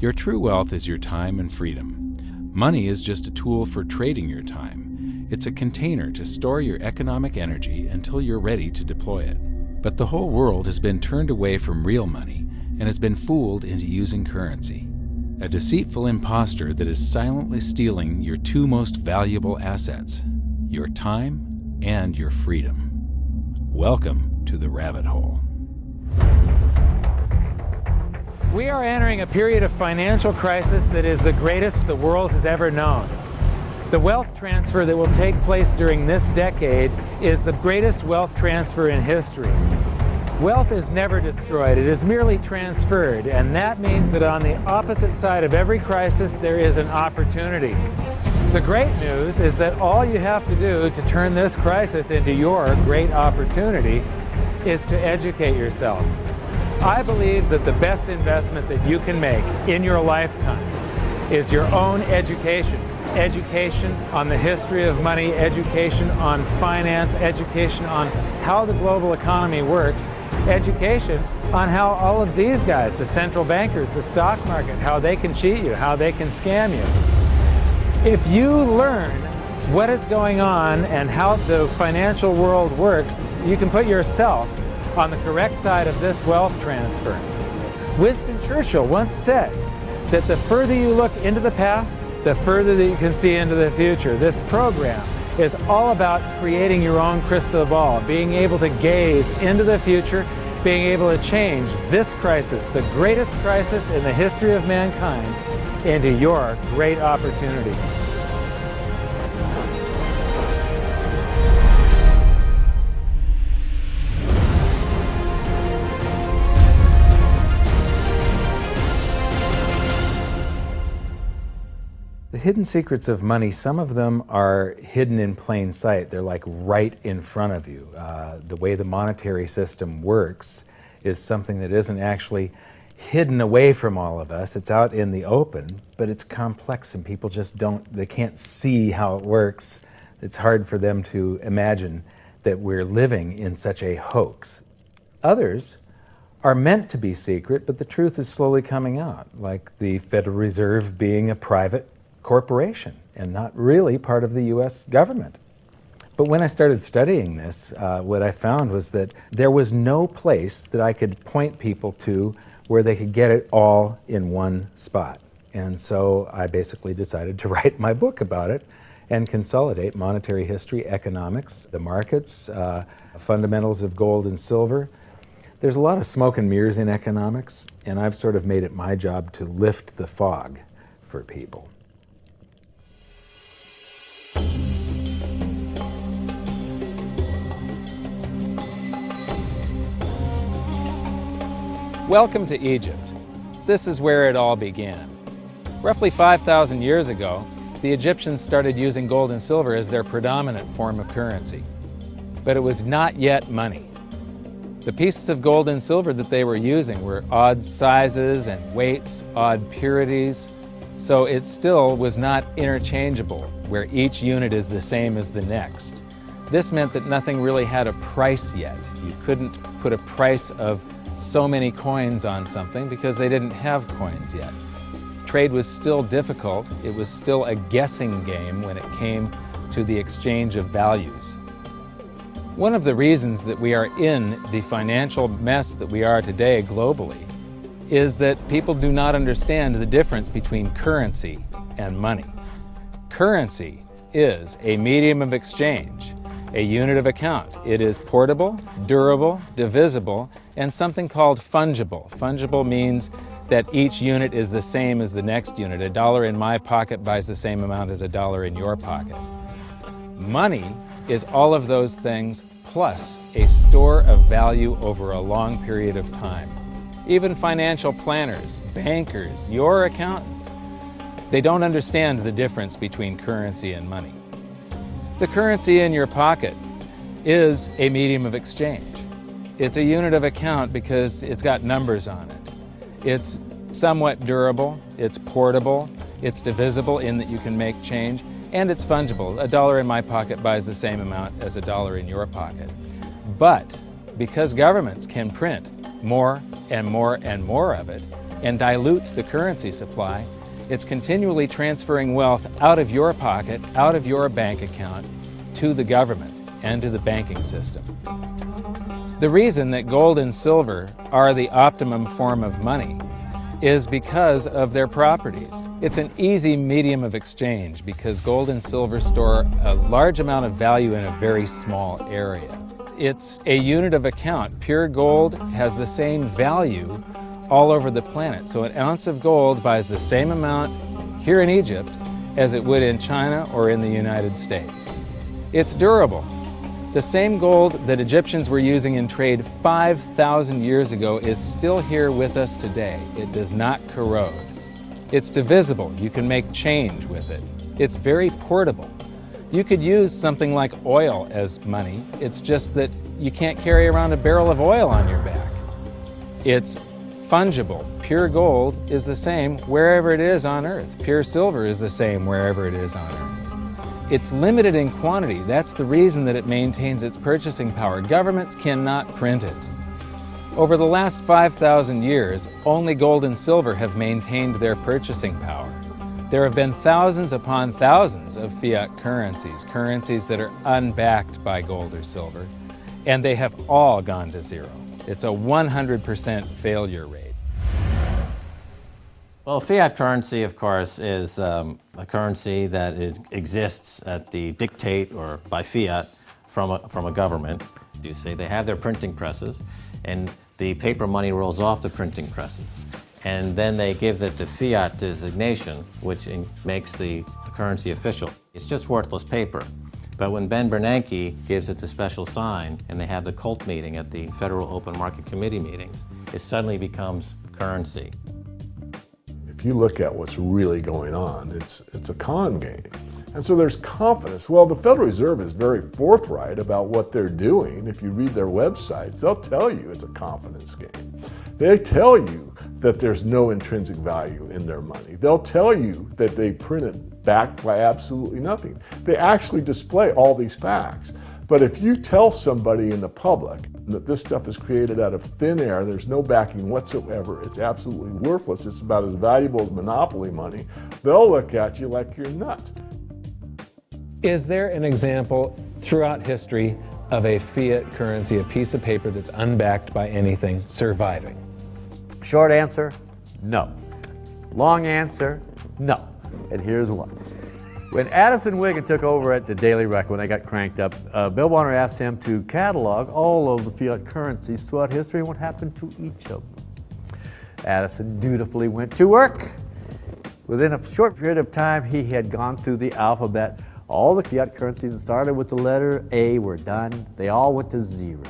Your true wealth is your time and freedom. Money is just a tool for trading your time. It's a container to store your economic energy until you're ready to deploy it. But the whole world has been turned away from real money and has been fooled into using currency. A deceitful impostor that is silently stealing your two most valuable assets, your time and your freedom. Welcome to the rabbit hole. We are entering a period of financial crisis that is the greatest the world has ever known. The wealth transfer that will take place during this decade is the greatest wealth transfer in history. Wealth is never destroyed, it is merely transferred, and that means that on the opposite side of every crisis there is an opportunity. The great news is that all you have to do to turn this crisis into your great opportunity is to educate yourself. I believe that the best investment that you can make in your lifetime is your own education. Education on the history of money, education on finance, education on how the global economy works, education on how all of these guys, the central bankers, the stock market, how they can cheat you, how they can scam you. If you learn what is going on and how the financial world works, you can put yourself on the correct side of this wealth transfer. Winston Churchill once said that the further you look into the past, the further that you can see into the future. This program is all about creating your own crystal ball, being able to gaze into the future, being able to change this crisis, the greatest crisis in the history of mankind, into your great opportunity. The hidden secrets of money, some of them are hidden in plain sight. They're like right in front of you. The way the monetary system works is something that isn't actually hidden away from all of us. It's out in the open, but it's complex and people just they can't see how it works. It's hard for them to imagine that we're living in such a hoax. Others are meant to be secret, but the truth is slowly coming out, like the Federal Reserve being a private corporation and not really part of the US government. But when I started studying this, what I found was that there was no place that I could point people to where they could get it all in one spot. And so I basically decided to write my book about it and consolidate monetary history, economics, the markets, fundamentals of gold and silver. There's a lot of smoke and mirrors in economics, and I've sort of made it my job to lift the fog for people. Welcome to Egypt. This is where it all began. Roughly 5,000 years ago, the Egyptians started using gold and silver as their predominant form of currency. But it was not yet money. The pieces of gold and silver that they were using were odd sizes and weights, odd purities, so it still was not interchangeable, where each unit is the same as the next. This meant that nothing really had a price yet. You couldn't put a price of so many coins on something because they didn't have coins yet. Trade was still difficult. It was still a guessing game when it came to the exchange of values. One of the reasons that we are in the financial mess that we are today globally is that people do not understand the difference between currency and money. Currency is a medium of exchange, a unit of account. It is portable, durable, divisible, and something called fungible. Fungible means that each unit is the same as the next unit. $1 in my pocket buys the same amount as $1 in your pocket. Money is all of those things plus a store of value over a long period of time. Even financial planners, bankers, your accountant, they don't understand the difference between currency and money. The currency in your pocket is a medium of exchange. It's a unit of account because it's got numbers on it. It's somewhat durable, it's portable, it's divisible in that you can make change, and it's fungible. $1 in my pocket buys the same amount as $1 in your pocket. But because governments can print more and more and more of it, and dilute the currency supply, it's continually transferring wealth out of your pocket, out of your bank account, to the government and to the banking system. The reason that gold and silver are the optimum form of money is because of their properties. It's an easy medium of exchange because gold and silver store a large amount of value in a very small area. It's a unit of account. Pure gold has the same value all over the planet. So an ounce of gold buys the same amount here in Egypt as it would in China or in the United States. It's durable. The same gold that Egyptians were using in trade 5,000 years ago is still here with us today. It does not corrode. It's divisible. You can make change with it. It's very portable. You could use something like oil as money. It's just that you can't carry around a barrel of oil on your back. It's fungible. Pure gold is the same wherever it is on Earth. Pure silver is the same wherever it is on Earth. It's limited in quantity. That's the reason that it maintains its purchasing power. Governments cannot print it. Over the last 5,000 years, only gold and silver have maintained their purchasing power. There have been thousands upon thousands of fiat currencies, currencies that are unbacked by gold or silver, and they have all gone to zero. It's a 100% failure rate. Well, fiat currency, of course, is a currency that exists at the dictate or by fiat from a government. You see, they have their printing presses, and the paper money rolls off the printing presses. And then they give it the fiat designation, which makes the currency official. It's just worthless paper. But when Ben Bernanke gives it the special sign, and they have the cult meeting at the Federal Open Market Committee meetings, it suddenly becomes currency. If you look at what's really going on, it's a con game. And so there's confidence. Well, the Federal Reserve is very forthright about what they're doing. If you read their websites, they'll tell you it's a confidence game. They tell you that there's no intrinsic value in their money. They'll tell you that they print it backed by absolutely nothing. They actually display all these facts. But if you tell somebody in the public that this stuff is created out of thin air, there's no backing whatsoever, it's absolutely worthless, it's about as valuable as monopoly money, they'll look at you like you're nuts. Is there an example throughout history of a fiat currency, a piece of paper that's unbacked by anything, surviving? Short answer, no. Long answer, no. And here's why. When Addison Wiggin took over at the Daily Record, when they got cranked up, Bill Warner asked him to catalog all of the fiat currencies throughout history and what happened to each of them. Addison dutifully went to work. Within a short period of time, he had gone through the alphabet. All the fiat currencies that started with the letter A were done. They all went to zero.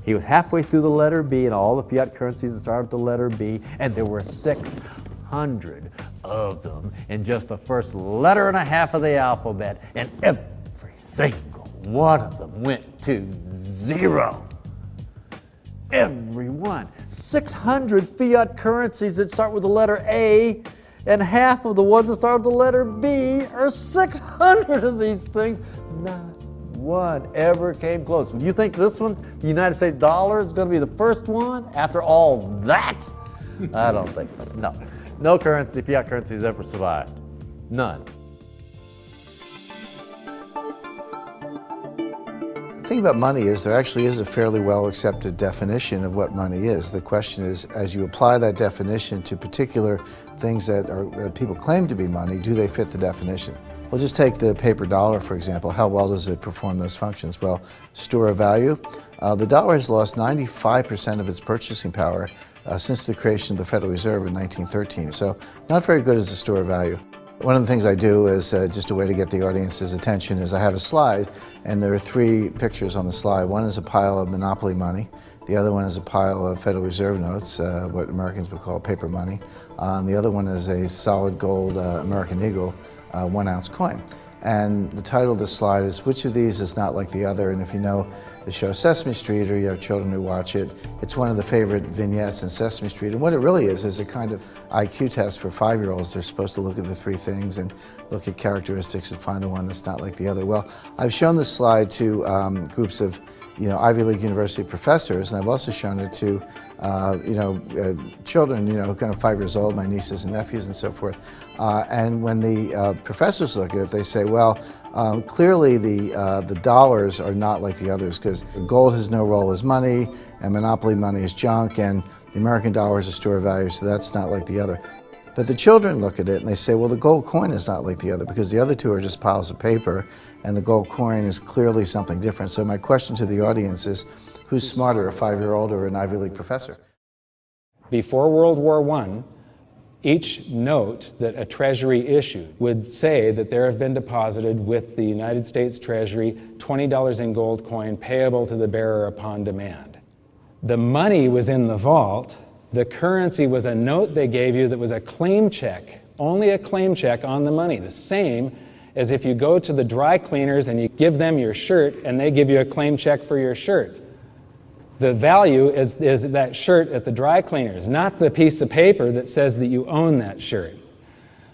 He was halfway through the letter B, and all the fiat currencies that started with the letter B, and there were 600 of them in just the first letter and a half of the alphabet, and every single one of them went to zero. Every one. 600 fiat currencies that start with the letter A, and half of the ones that start with the letter B are 600 of these things. Not one ever came close. You think this one, the United States dollar, is going to be the first one after all that? I don't think so. No. No currency, fiat currency has ever survived. None. The thing about money is there actually is a fairly well accepted definition of what money is. The question is, as you apply that definition to particular things that people claim to be money, do they fit the definition? We'll just take the paper dollar, for example. How well does it perform those functions? Well, store of value. The dollar has lost 95% of its purchasing power since the creation of the Federal Reserve in 1913. So not very good as a store of value. One of the things I do is just a way to get the audience's attention is I have a slide, and there are three pictures on the slide. One is a pile of monopoly money. The other one is a pile of Federal Reserve notes, what Americans would call paper money. And the other one is a solid gold American Eagle 1 ounce coin. And the title of the slide is, which of these is not like the other? And if you know the show Sesame Street, or you have children who watch it, it's one of the favorite vignettes in Sesame Street. And what it really is a kind of IQ test for 5-year-olds. They're supposed to look at the three things and look at characteristics and find the one that's not like the other. Well, I've shown this slide to groups of Ivy League university professors, and I've also shown it to, children, kind of 5 years old, my nieces and nephews and so forth. And when the professors look at it, they say, well, clearly the dollars are not like the others because gold has no role as money, and monopoly money is junk, and the American dollar is a store of value, so that's not like the other. But the children look at it and they say, well, the gold coin is not like the other because the other two are just piles of paper and the gold coin is clearly something different. So my question to the audience is, who's smarter, a 5-year-old or an Ivy League professor? Before World War I, each note that a treasury issued would say that there have been deposited with the United States Treasury $20 in gold coin payable to the bearer upon demand. The money was in the vault. The currency was a note they gave you that was a claim check, only a claim check on the money, the same as if you go to the dry cleaners and you give them your shirt and they give you a claim check for your shirt. The value is that shirt at the dry cleaners, not the piece of paper that says that you own that shirt.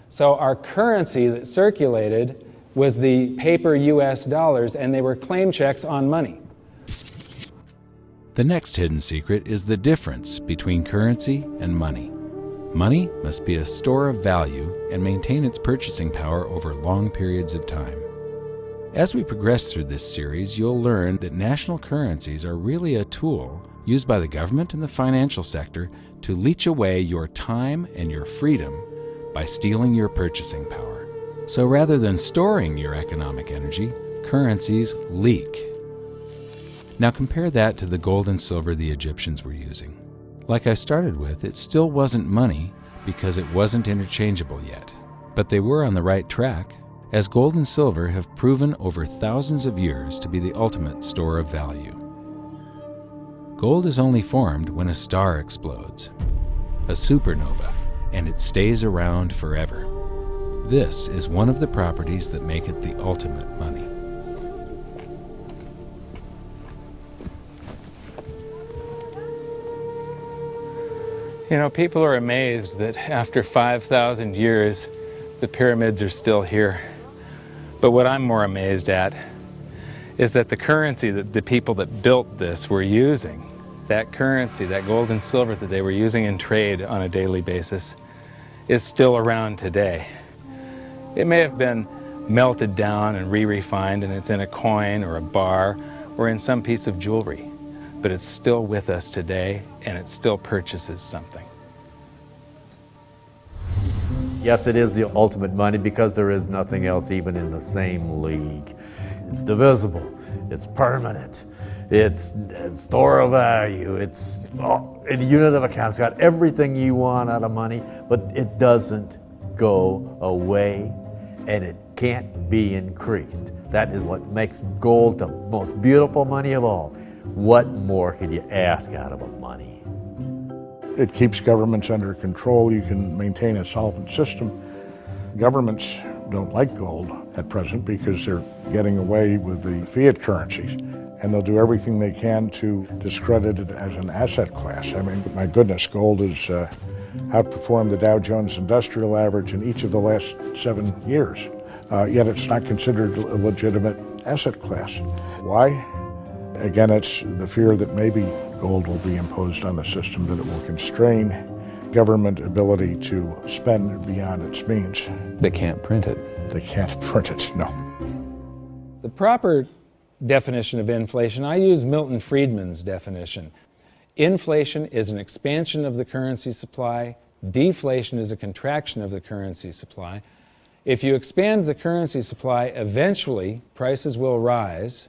So our currency that circulated was the paper US dollars, and they were claim checks on money. The next hidden secret is the difference between currency and money. Money must be a store of value and maintain its purchasing power over long periods of time. As we progress through this series, you'll learn that national currencies are really a tool used by the government and the financial sector to leech away your time and your freedom by stealing your purchasing power. So rather than storing your economic energy, currencies leak. Now compare that to the gold and silver the Egyptians were using. Like I started with, it still wasn't money because it wasn't interchangeable yet. But they were on the right track, as gold and silver have proven over thousands of years to be the ultimate store of value. Gold is only formed when a star explodes, a supernova, and it stays around forever. This is one of the properties that make it the ultimate money. People are amazed that after 5,000 years, the pyramids are still here. But what I'm more amazed at is that the currency that the people that built this were using, that currency, that gold and silver that they were using in trade on a daily basis, is still around today. It may have been melted down and re-refined, and it's in a coin or a bar or in some piece of jewelry. But it's still with us today, and it still purchases something. Yes, it is the ultimate money because there is nothing else even in the same league. It's divisible, it's permanent, it's a store of value, it's a unit of account. It's got everything you want out of money, but it doesn't go away and it can't be increased. That is what makes gold the most beautiful money of all. What more could you ask out of a money? It keeps governments under control. You can maintain a solvent system. Governments don't like gold at present because they're getting away with the fiat currencies, and they'll do everything they can to discredit it as an asset class. I mean, my goodness, gold has outperformed the Dow Jones Industrial Average in each of the last 7 years, yet it's not considered a legitimate asset class. Why? Again, it's the fear that maybe gold will be imposed on the system, that it will constrain government ability to spend beyond its means. They can't print it. They can't print it, no. The proper definition of inflation, I use Milton Friedman's definition. Inflation is an expansion of the currency supply. Deflation is a contraction of the currency supply. If you expand the currency supply, eventually prices will rise.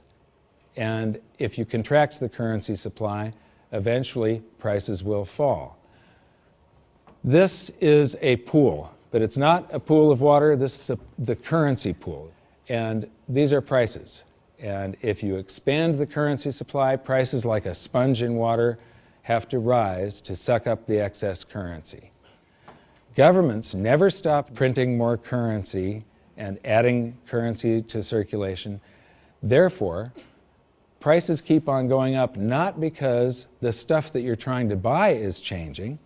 And if you contract the currency supply, eventually prices will fall. This is a pool, but it's not a pool of water. This is the currency pool. And these are prices. And if you expand the currency supply, prices like a sponge in water have to rise to suck up the excess currency. Governments never stop printing more currency and adding currency to circulation. Therefore, prices keep on going up, not because the stuff that you're trying to buy is changing.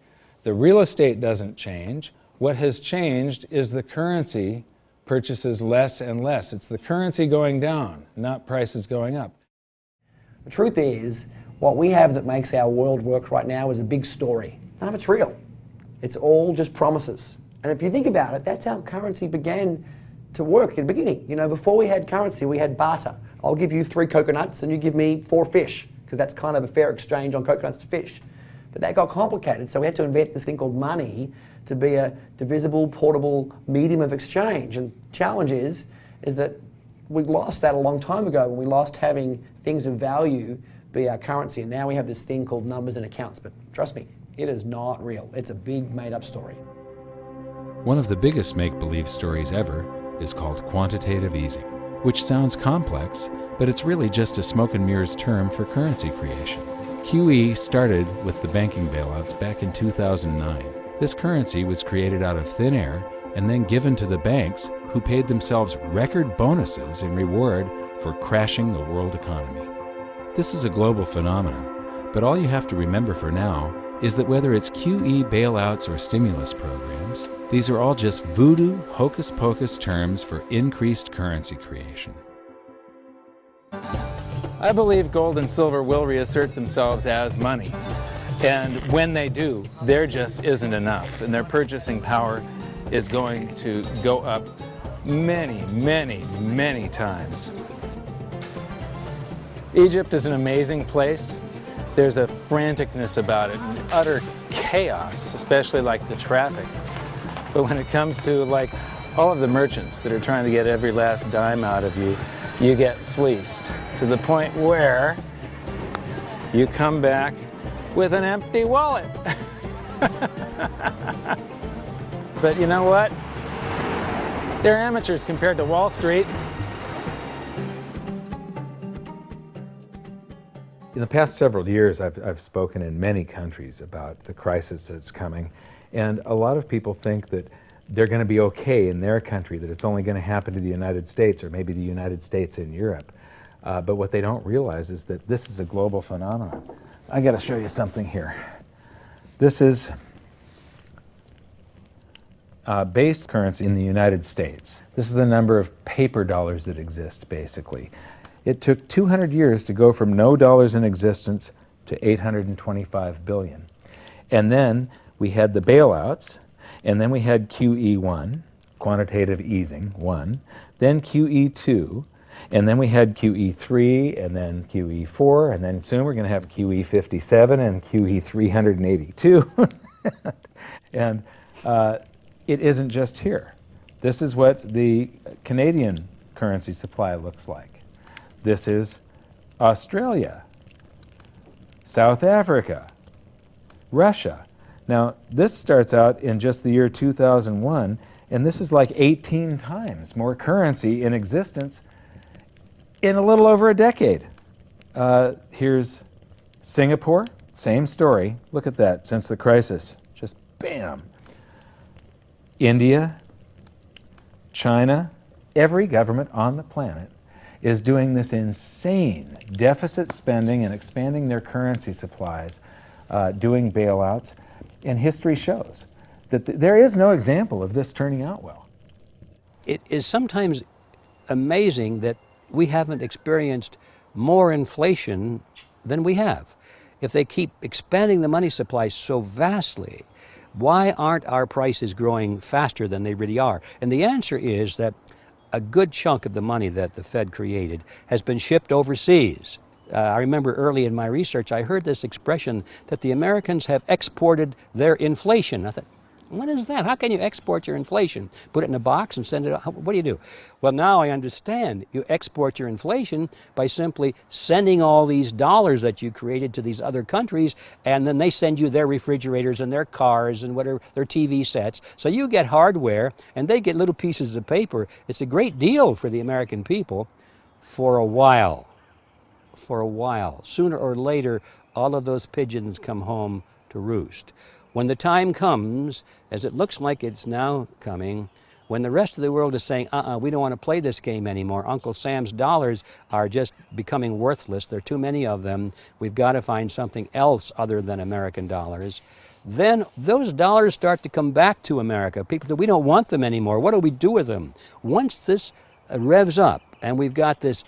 The real estate doesn't change. What has changed is the currency purchases less and less. It's the currency going down, not prices going up. The truth is, what we have that makes our world work right now is a big story. None of it's real. It's all just promises. And if you think about it, that's how currency began to work in the beginning. You know, before we had currency, we had barter. I'll give you 3 coconuts and you give me 4 fish, because that's kind of a fair exchange on coconuts to fish. But that got complicated, so we had to invent this thing called money to be a divisible, portable medium of exchange. And the challenge is that we lost that a long time ago when we lost having things of value be our currency, and now we have this thing called numbers and accounts. But trust me, it is not real. It's a big made-up story. One of the biggest make-believe stories ever is called quantitative easing, which sounds complex, but it's really just a smoke and mirrors term for currency creation. QE started with the banking bailouts back in 2009. This currency was created out of thin air and then given to the banks, who paid themselves record bonuses in reward for crashing the world economy. This is a global phenomenon, but all you have to remember for now is that whether it's QE bailouts or stimulus programs, these are all just voodoo, hocus-pocus terms for increased currency creation. I believe gold and silver will reassert themselves as money. And when they do, there just isn't enough. And their purchasing power is going to go up many, many, many times. Egypt is an amazing place. There's a franticness about it, and utter chaos, especially like the traffic. But when it comes to like all of the merchants that are trying to get every last dime out of you, you get fleeced to the point where you come back with an empty wallet. But you know what? They're amateurs compared to Wall Street. In the past several years, I've spoken in many countries about the crisis that's coming, and a lot of people think that they're going to be okay in their country, that it's only going to happen to the United States or maybe the United States in Europe. But what they don't realize is that this is a global phenomenon. I got to show you something here. This is base currency in the United States. This is the number of paper dollars that exist, basically. It took 200 years to go from no dollars in existence to 825 billion. And then we had the bailouts, and then we had QE1, quantitative easing 1, then QE2, and then we had QE3, and then QE4, and then soon we're going to have QE57 and QE382. And it isn't just here. This is what the Canadian currency supply looks like. This is Australia, South Africa, Russia. Now, this starts out in just the year 2001, and this is like 18 times more currency in existence in a little over a decade. Here's Singapore, same story. Look at that, since the crisis, just bam. India, China, every government on the planet is doing this insane deficit spending and expanding their currency supplies, doing bailouts. And history shows that there is no example of this turning out well. It is sometimes amazing that we haven't experienced more inflation than we have. If they keep expanding the money supply so vastly, why aren't our prices growing faster than they really are? And the answer is that a good chunk of the money that the Fed created has been shipped overseas. I remember early in my research, I heard this expression that the Americans have exported their inflation. I thought, what is that? How can you export your inflation? Put it in a box and send it out? What do you do? Well, now I understand. You export your inflation by simply sending all these dollars that you created to these other countries, and then they send you their refrigerators and their cars and whatever, their TV sets. So you get hardware, and they get little pieces of paper. It's a great deal for the American people for a while. For a while. Sooner or later, all of those pigeons come home to roost. When the time comes, as it looks like it's now coming, when the rest of the world is saying, we don't want to play this game anymore, Uncle Sam's dollars are just becoming worthless, there are too many of them, we've got to find something else other than American dollars, then those dollars start to come back to America. People say, we don't want them anymore, what do we do with them? Once this revs up and we've got this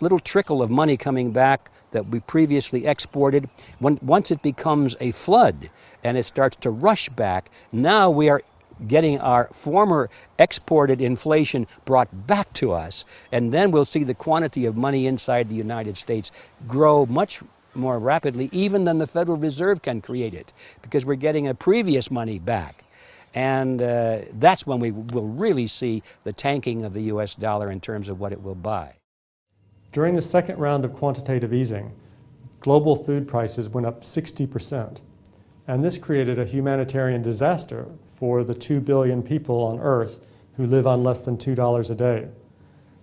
little trickle of money coming back that we previously exported, once it becomes a flood and it starts to rush back, now we are getting our former exported inflation brought back to us, and then we'll see the quantity of money inside the United States grow much more rapidly even than the Federal Reserve can create it, because we're getting a previous money back. And that's when we will really see the tanking of the US dollar in terms of what it will buy. During the second round of quantitative easing, global food prices went up 60%. And this created a humanitarian disaster for the 2 billion people on Earth who live on less than $2 a day.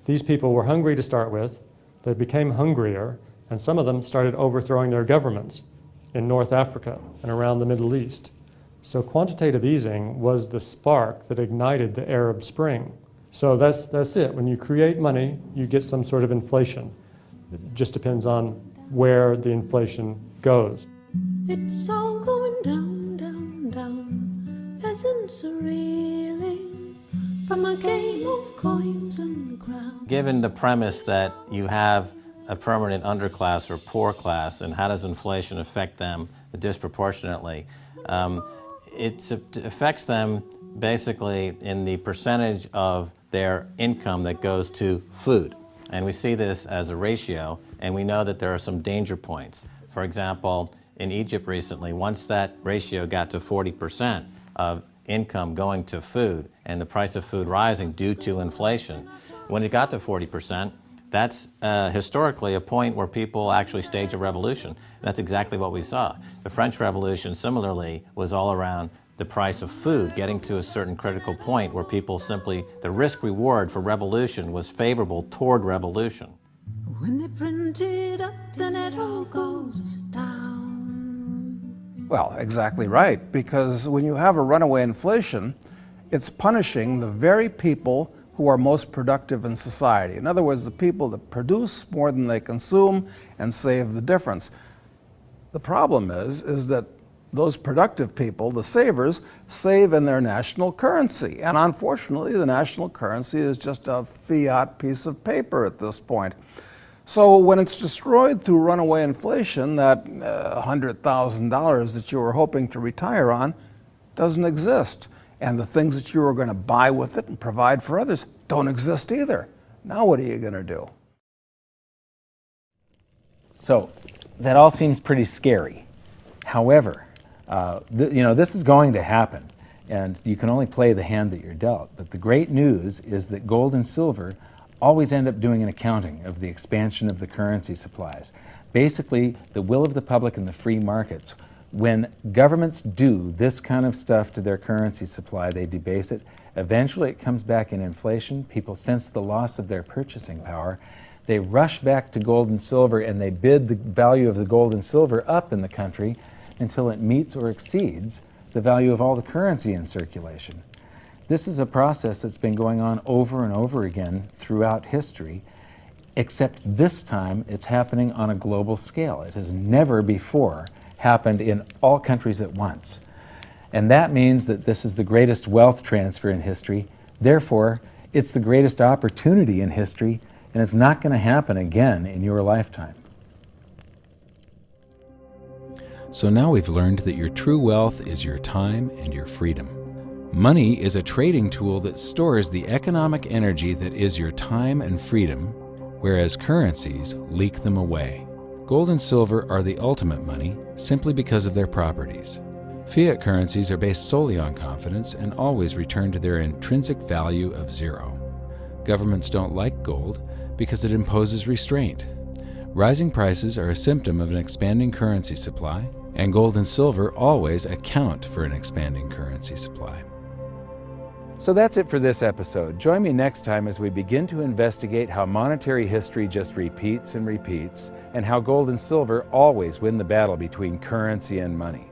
These people were hungry to start with, they became hungrier, and some of them started overthrowing their governments in North Africa and around the Middle East. So quantitative easing was the spark that ignited the Arab Spring. So that's it. When you create money, you get some sort of inflation. It just depends on where the inflation goes. It's all going down, down, down. Peasants are reeling from a game of coins and crowns. Given the premise that you have a permanent underclass or poor class, and how does inflation affect them disproportionately? It affects them basically in the percentage of their income that goes to food. And we see this as a ratio, and we know that there are some danger points. For example, in Egypt recently, once that ratio got to 40% of income going to food and the price of food rising due to inflation, when it got to 40%, that's historically a point where people actually stage a revolution. That's exactly what we saw. The French Revolution, similarly, was all around the price of food getting to a certain critical point where people simply, the risk-reward for revolution was favorable toward revolution. When they print it up, then it all goes down. Well, exactly right, because when you have a runaway inflation, it's punishing the very people who are most productive in society. In other words, the people that produce more than they consume and save the difference. The problem is that those productive people, the savers, save in their national currency. And unfortunately, the national currency is just a fiat piece of paper at this point. So when it's destroyed through runaway inflation, that $100,000 that you were hoping to retire on doesn't exist. And the things that you were going to buy with it and provide for others don't exist either. Now what are you going to do? So that all seems pretty scary. However, this is going to happen, and you can only play the hand that you're dealt. But the great news is that gold and silver always end up doing an accounting of the expansion of the currency supplies. Basically, the will of the public in the free markets. When governments do this kind of stuff to their currency supply, they debase it. Eventually it comes back in inflation. People sense the loss of their purchasing power. They rush back to gold and silver, and they bid the value of the gold and silver up in the country until it meets or exceeds the value of all the currency in circulation. This is a process that's been going on over and over again throughout history, except this time it's happening on a global scale. It has never before happened in all countries at once. And that means that this is the greatest wealth transfer in history. Therefore, it's the greatest opportunity in history, and it's not going to happen again in your lifetime. So now we've learned that your true wealth is your time and your freedom. Money is a trading tool that stores the economic energy that is your time and freedom, whereas currencies leak them away. Gold and silver are the ultimate money simply because of their properties. Fiat currencies are based solely on confidence and always return to their intrinsic value of zero. Governments don't like gold because it imposes restraint. Rising prices are a symptom of an expanding currency supply, and gold and silver always account for an expanding currency supply. So that's it for this episode. Join me next time as we begin to investigate how monetary history just repeats and repeats, and how gold and silver always win the battle between currency and money.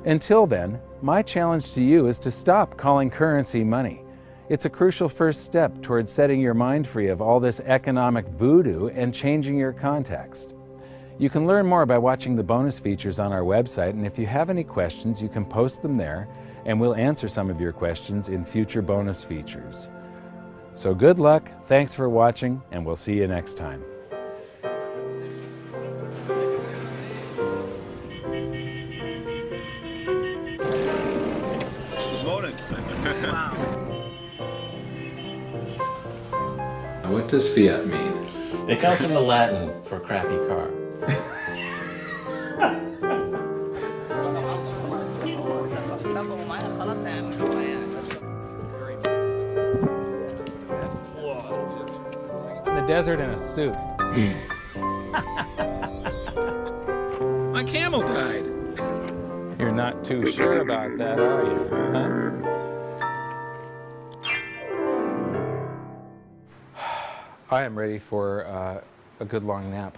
Until then, my challenge to you is to stop calling currency money. It's a crucial first step towards setting your mind free of all this economic voodoo and changing your context. You can learn more by watching the bonus features on our website, and if you have any questions, you can post them there, and we'll answer some of your questions in future bonus features. So good luck, thanks for watching, and we'll see you next time. What does fiat mean? It comes from the Latin for crappy car. In the desert in a suit. My camel died. You're not too sure about that, are you? Huh? I am ready for a good long nap.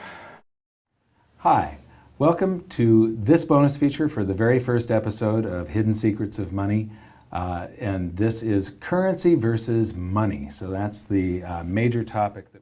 Hi, welcome to this bonus feature for the very first episode of Hidden Secrets of Money. And this is currency versus money. So that's the major topic that